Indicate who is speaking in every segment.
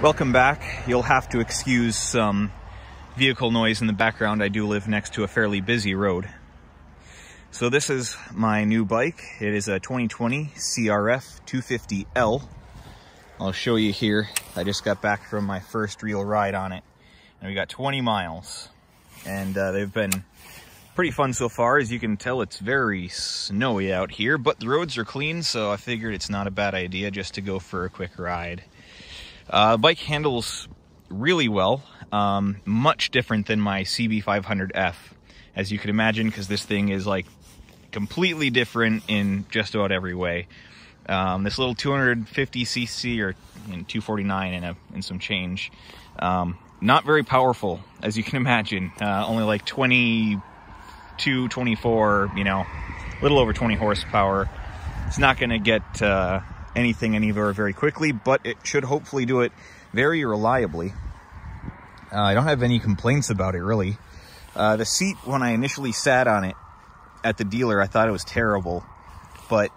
Speaker 1: Welcome back. You'll have to excuse some vehicle noise in the background. I do live next to a fairly busy road. So this is my new bike. It is a 2020 CFR250L. I'll show you here. I just got back from my first real ride on it. And we got 20 miles. And they've been pretty fun so far. As you can tell, it's very snowy out here, but the roads are clean, so I figured it's not a bad idea just to go for a quick ride. Bike handles really well, much different than my CB500F, as you could imagine, because this thing is like completely different in just about every way. This little 250cc or 249 and some change, not very powerful, as you can imagine. Only like 22, 24, a little over 20 horsepower. It's not going to get anything anywhere very quickly, but it should hopefully do it very reliably. I don't have any complaints about it, really. The seat, when I initially sat on it at the dealer, I thought it was terrible, but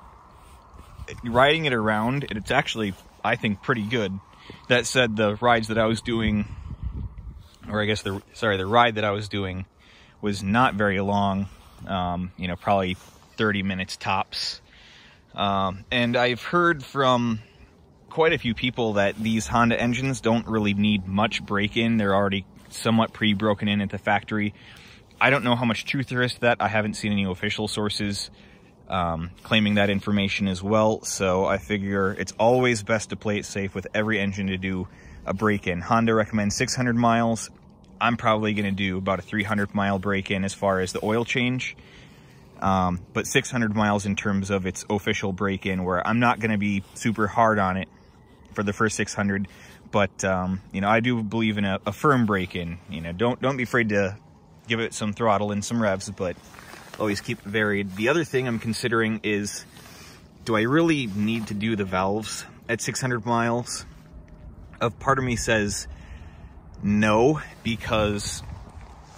Speaker 1: riding it around, it's actually, I think, pretty good. That said, the rides that I was doing, or I guess the ride that I was doing was not very long, probably 30 minutes tops. And I've heard from quite a few people that these Honda engines don't really need much break-in. They're already somewhat pre-broken in at the factory. I don't know how much truth there is to that. I haven't seen any official sources claiming that information as well. So I figure it's always best to play it safe with every engine to do a break-in. Honda recommends 600 miles. I'm probably going to do about a 300-mile break-in as far as the oil change. But 600 miles in terms of its official break-in, where I'm not going to be super hard on it for the first 600. But, I do believe in a firm break-in. Don't be afraid to give it some throttle and some revs, but always keep it varied. The other thing I'm considering is, do I really need to do the valves at 600 miles? A part of me says no, because,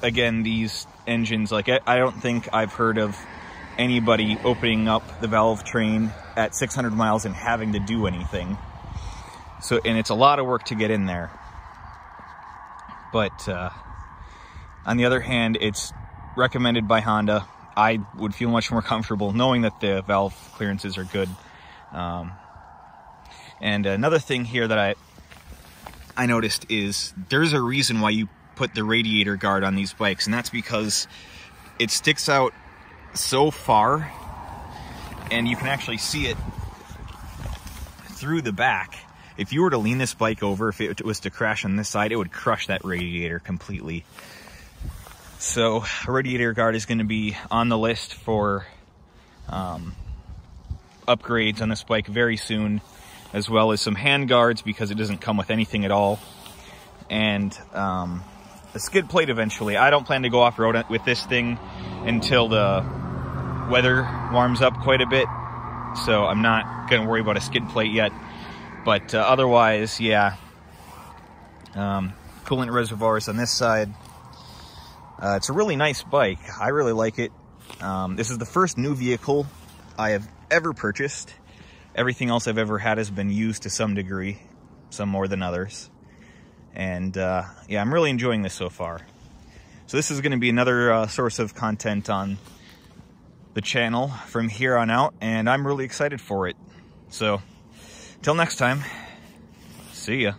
Speaker 1: again, these engines, like, I don't think I've heard of anybody opening up the valve train at 600 miles and having to do anything. So, and it's a lot of work to get in there. But on the other hand, it's recommended by Honda. I would feel much more comfortable knowing that the valve clearances are good. And another thing here that I noticed is there's a reason why you put the radiator guard on these bikes, and that's because it sticks out so far and you can actually see it through the back. If you were to lean this bike over, if it was to crash on this side, it would crush that radiator completely. So a radiator guard is going to be on the list for upgrades on this bike very soon, as well as some hand guards, because it doesn't come with anything at all, and a skid plate eventually. I don't plan to go off-road with this thing until the weather warms up quite a bit, so I'm not going to worry about a skid plate yet. But otherwise, yeah. Coolant reservoirs on this side. It's a really nice bike. I really like it. This is the first new vehicle I have ever purchased. Everything else I've ever had has been used to some degree, some more than others. And yeah, I'm really enjoying this so far. So this is going to be another source of content on the channel from here on out, and I'm really excited for it. So, till next time, see ya.